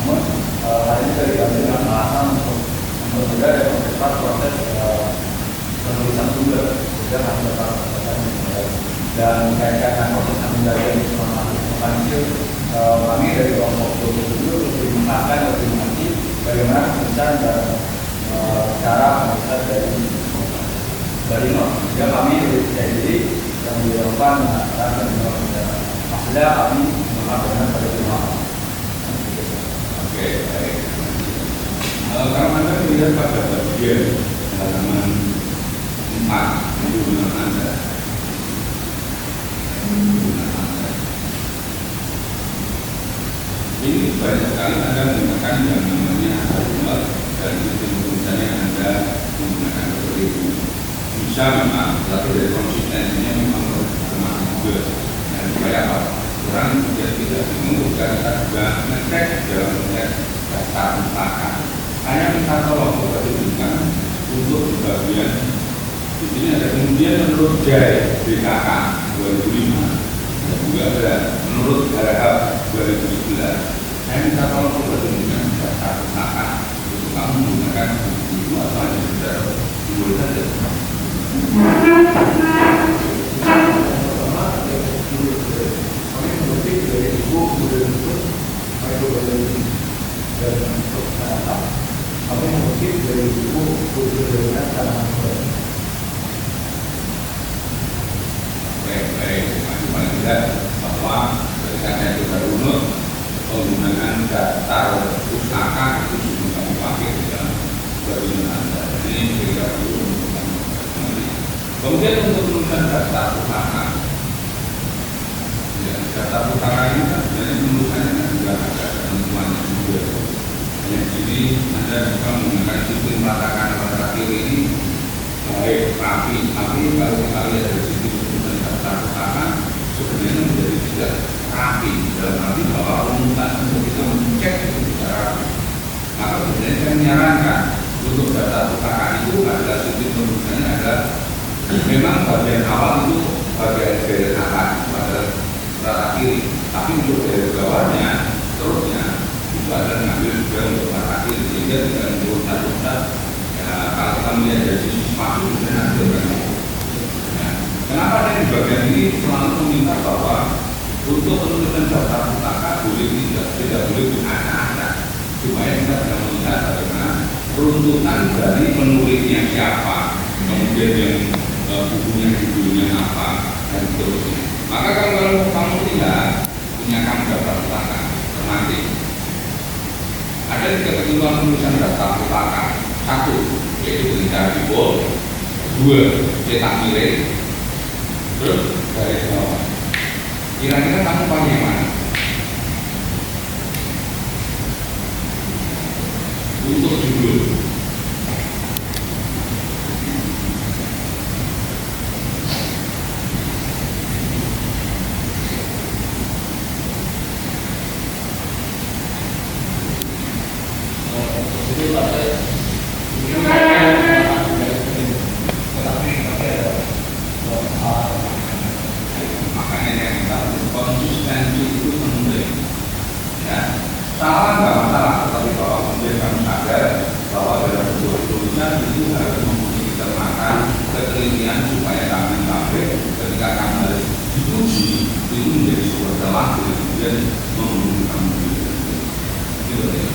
Speaker 2: Namun hal ini dari kami dengan alasan untuk mempermudah dan mempercepat proses penulisan sumber sehingga kami dapat dan kaitkan dengan proses pengendalian informasi itu kami dari kelompok dulu lebih mengangkat lebih mengerti bagaimana penulisan dan cara penulisan dari nol sehingga kami lebih jadi yang dilakukan mengatakan dan hasilnya kami mengatakan pada semua.
Speaker 5: Oke, baik. Kalau Anda melihat pada bagian halaman 4 itu benar Anda. Ini banyak sekali Anda menggunakan yang namanya harus dan sistem tulisannya Anda menggunakan seperti itu. Bisa memang, tapi dari konsistensinya memang termasuk juga. Dan supaya apa? Orang juga tidak bingung karena kita juga ngecek dalam konteks daftar pustaka. Hanya minta tolong ditunjukkan untuk bagian di sini ada kemudian menurut JAI BKK 2005 dan juga ada menurut Harahap 2011. Saya minta tolong ditunjukkan daftar pustaka untuk kamu menggunakan itu atau hanya sekedar boleh saja.
Speaker 2: Dari ibu kemudian untuk microbiologi dan untuk anak kami mengutip dari ibu kemudian tanaman bayi.
Speaker 5: Baik, masih paling tidak bahwa ketika saya coba runut penggunaan daftar pustaka itu sudah kami pakai di dalam bagian Anda. Ini kira-kira perlu untuk kami. Kemudian untuk tulisan daftar pustaka. Ya, data pustaka ini kan sebenarnya penulisannya kan juga ada ketentuannya juga. Hanya di sini Anda juga menggunakan sistem pelatakan pada kiri ini baik rapi, tapi kalau kita lihat dari sisi penulisan data pustaka sebenarnya menjadi tidak rapi dalam arti bahwa rumusan untuk kita mencek itu tidak rapi. Maka sebenarnya saya menyarankan untuk data pustaka itu adalah sistem penulisannya adalah Memang bagian awal itu bagian garis atas pada rata kiri, tapi untuk garis bawahnya terusnya itu ada ngambil juga untuk rata kiri, sehingga tidak menurut ya, kalau kita melihat dari sisi sepatu sebenarnya hasilkan. Ya. Kenapa saya di bagian ini selalu meminta bahwa untuk penulisan daftar pustaka boleh tidak boleh diacak-acak supaya kita bisa melihat bagaimana peruntukan dari penulisnya siapa, kemudian yang bukunya judulnya apa dan seterusnya. Maka kalau kamu lihat punya kamu daftar pustaka nanti ada 3 ketentuan penulisan daftar pustaka. 1 yaitu dengan cara jebol, 2 cetak miring, terus garis bawah. Kira-kira kamu pakai yang mana? Untuk judul konsistensi itu penting. Ya, salah nggak masalah, tetapi kalau kemudian kamu sadar bahwa dalam sebuah tulisan itu harus mempunyai kecermatan, ketelitian supaya jangan sampai ketika kamu harus diuji itu menjadi sebuah celah kemudian membunuh kamu. Gitu ya.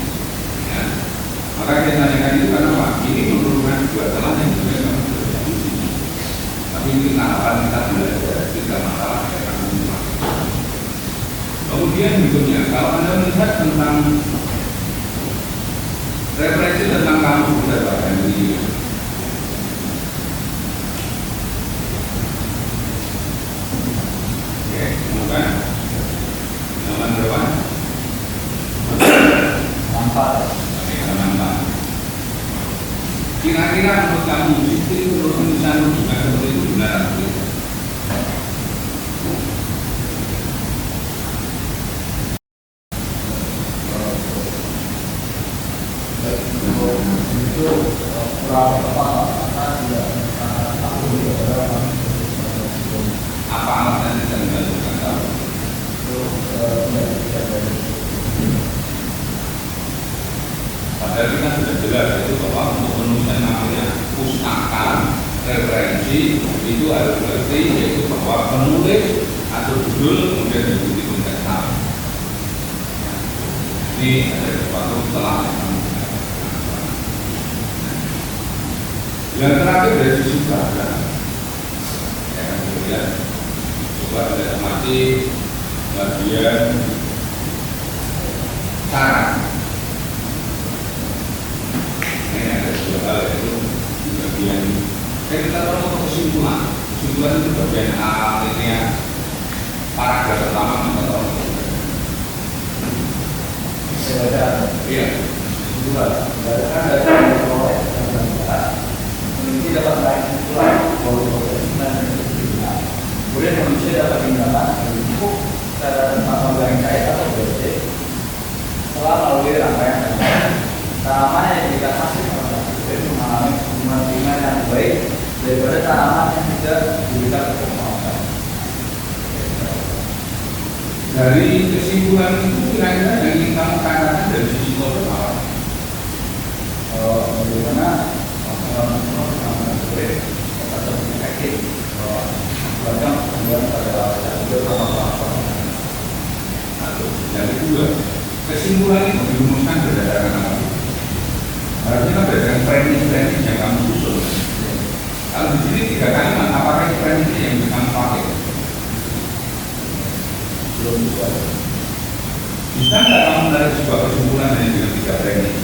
Speaker 5: Maka kita tanyakan itu karena apa? Ini merupakan sebuah celah yang sebenarnya kamu sudah diuji. Tapi ini harapan kita belajar tidak masalah ya kamu. Kemudian berikutnya, kalau Anda melihat tentang referensi tentang kamu sudah bagian ini, oke, bukan halaman berapa?
Speaker 2: 4.
Speaker 5: Oke, halaman 4. Kira-kira menurut kamu itu tulisan juga seperti itu benar atau tidak?
Speaker 2: Kurang tepat karena tidak aku tidak
Speaker 5: Apa alasan yang tidak dilakukan? Padahal kita sudah jelas itu bahwa untuk penulisan namanya pustaka referensi itu harus berarti yaitu bahwa penulis atau judul kemudian diikuti konteks. Ini ada sesuatu setelah yang terakhir dari sisi bahasa, ya kan kemudian coba kita amati bagian cara. Ini ada 2 hal yaitu di bagian kita tahu kesimpulan. Kesimpulan itu bagian A linear paragraf pertama kita tahu. Iya.
Speaker 2: kesimpulan. Berdasarkan data yang diperoleh dan dibahas, peneliti dapat menarik kesimpulan bahwa proses dan kesimpulan. Kemudian manusia dapat tindakan bentuk secara tentang organ kait atau BC setelah melalui rangkaian tanaman yang diberikan hasil itu mengalami hubungan lingkungan yang baik daripada tanaman yang tidak diberikan keselamatan.
Speaker 5: Dari kesimpulan itu kira-kira yang ingin kamu katakan dari sisi kode apa?
Speaker 2: Bagaimana tanaman boleh atau efektif beragam pertumbuhan pada
Speaker 5: Satu. Yang kedua, kesimpulan itu dirumuskan berdasarkan apa? Harusnya berdasarkan premis-premis yang kamu susun. Kalau di sini 3 kalimat, apakah premis yang kamu pakai?
Speaker 2: belum bisa.
Speaker 5: Bisa nggak kamu menarik sebuah kesimpulan hanya dengan 3 premis?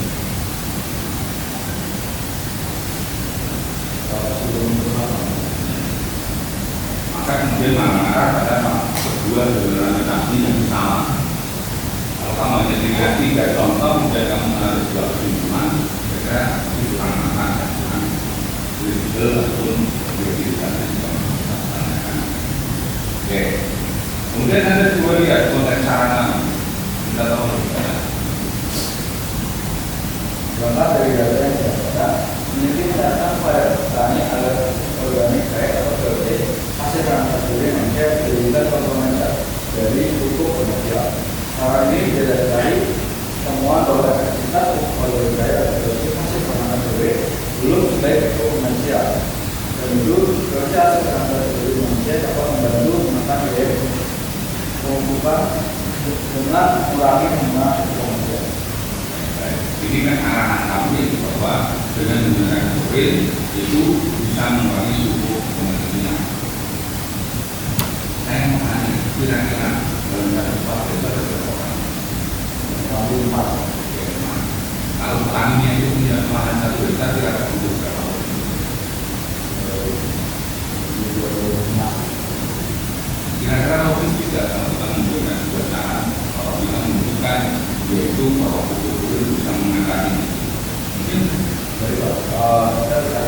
Speaker 5: Maka kemudian mengarah pada sebuah argumentasi yang sama. Kalau kamu hanya dengan 3 contoh, kemudian kamu menarik sebuah kesimpulan, kira-kira itu kurang makan dan kurang kredibel ataupun objektivitas yang ditanyakan. Oke. Kemudian ada 2 lihat konteks sarana. Kita tahu lebih banyak.
Speaker 2: Berangkat dari data yang didapatkan, peneliti mendatang pada petani agar organik baik atau manusia secara kategori manusia dapat membantu menekan biaya pembukaan dengan mengurangi penggunaan manusia.
Speaker 5: Ini kan arahan kami bahwa dengan menggunakan kurir itu bisa mengurangi suhu kematian. Saya mau tanya, kira-kira dalam satu waktu itu ada berapa orang? Kalau petaninya itu punya lahan 1 hektar, kira-kira butuh berapa orang? Kira-kira logis tidak kalau kita menggunakan sebuah cara, kalau kita membutuhkan yaitu bahwa kurir bisa mengangkat ini. Mungkin
Speaker 2: Dari kita bisa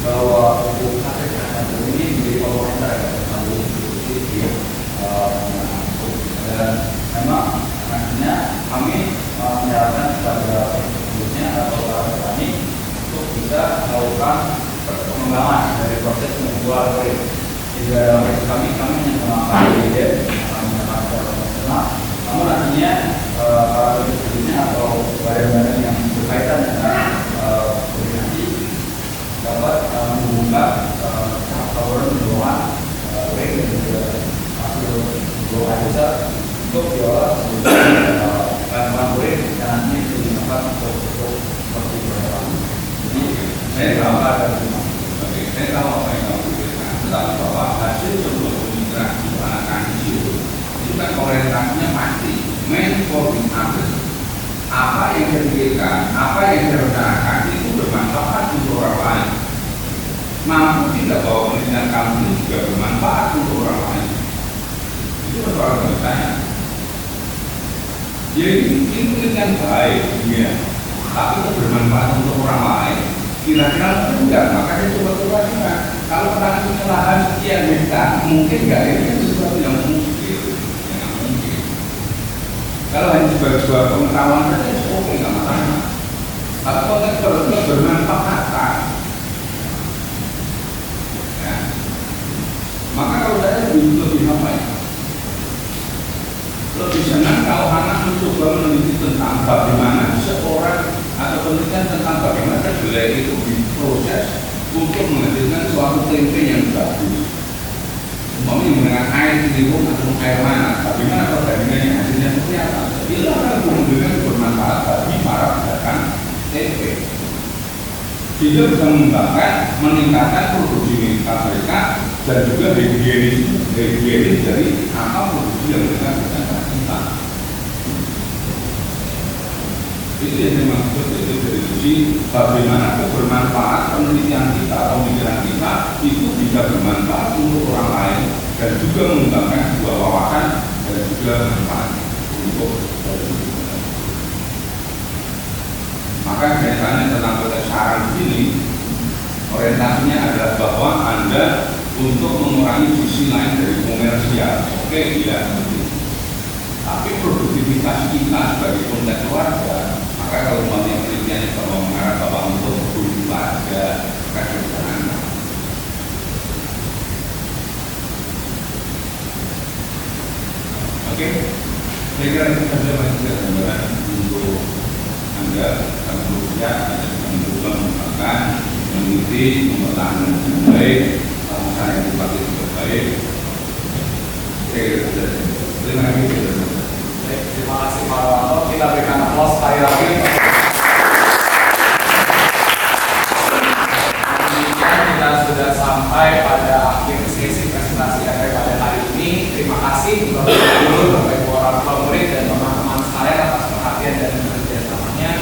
Speaker 2: bahwa untuk kesehatan ini menjadi pemerintah satu institusi dan memang nantinya kami menyarankan kepada khususnya atau para petani untuk bisa melakukan pengembangan dari proses membuat kurir. Jika kami mengembangkan ide menggunakan cara konvensional, namun nantinya para khususnya atau badan-badan yang berkaitan dengan koordinasi dapat menghubungkan saluran pembuangan kurir dan juga hasil pembuangan besar untuk diolah sebagai bahan kurir yang nanti digunakan untuk seperti berapa. Jadi saya tambah dan
Speaker 5: saya tahu apa yang kamu pikirkan, tetapi bahwa hasil sebuah pemikiran itu anak kecil itu kan orientasinya pasti main for the others. Apa yang dipikirkan, apa yang direncanakan itu bermanfaat untuk orang lain. Mampu tidak bahwa penelitian kamu ini juga bermanfaat untuk orang lain. Itu persoalan bagi saya. Jadi ini penelitian baik, ya. Tapi itu bermanfaat untuk orang lain. Kira-kira enggak, makanya coba-coba juga. Kalau petani punya lahan sekian hektar, mungkin enggak, ini kan sesuatu yang mungkin. Kalau hanya sebuah pengetahuan saja, oke, nggak masalah. Tapi konteks terus bermanfaat, ya. Maka kalau saya lebih apa ya? Lebih senang kalau anak mencoba meneliti tentang bagaimana seorang atau penelitian tentang bagaimana kedelai itu diproses untuk menghasilkan suatu tempe yang bagus. Umpamanya menggunakan air ciliwung atau air mana, bagaimana perbandingannya, hasilnya seperti apa? Itu akan kemudian bermanfaat bagi para pedagang tempe. Sehingga bisa mengembangkan, meningkatkan produksi mereka dan juga higienis dari apa produksi yang mereka bisa lakukan. Itu yang dimaksud dari sisi bagaimana bermanfaat penelitian kita atau pemikiran kita itu bisa bermanfaat untuk orang lain dan juga mengembangkan sebuah wawasan dan juga manfaat untuk maka saya tanya tentang konteks saran ini orientasinya adalah bahwa Anda untuk mengurangi sisi lain dari komersial, oke, iya, tapi produktivitas kita sebagai konteks keluarga. Maka kalau umpamanya penelitiannya bahwa mengarah bahwa untuk keluarga kesejahteraan. Oke, saya kira itu saja masih gambaran untuk Anda akan bekerja ada mencoba mengembangkan, meneliti, mempertahankan dengan baik, bangsa yang dipakai dengan baik. Saya kira itu saja. Terima kasih.
Speaker 1: Terima kasih Pak Wanto. Kita berikan aplaus sekali lagi. Demikian kita sudah sampai pada akhir sesi presentasi FE pada hari ini. Terima kasih Bapak Guru, Bapak Ibu orang tua murid dan teman-teman sekalian atas perhatian dan kerjasamanya.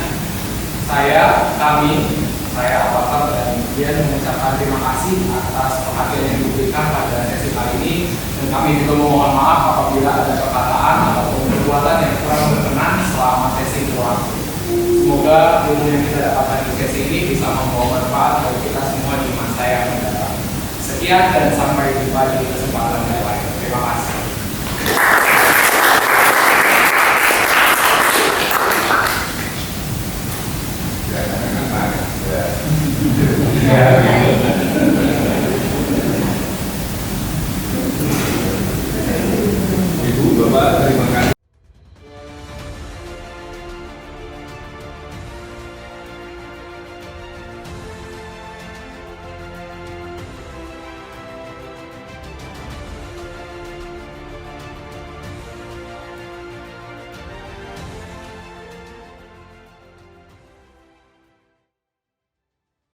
Speaker 1: Saya Abatar dan Dian mengucapkan terima kasih atas perhatian yang diberikan pada sesi kali ini. Dan kami juga mohon maaf apabila ada perkataan ataupun perbuatan yang kurang berkenan selama sesi berlangsung. Semoga ilmu yang kita dapatkan di sesi ini bisa membawa manfaat bagi kita semua di masa yang mendatang. Sekian dan sampai jumpa di kesempatan yang lain. Terima kasih.
Speaker 5: Ya.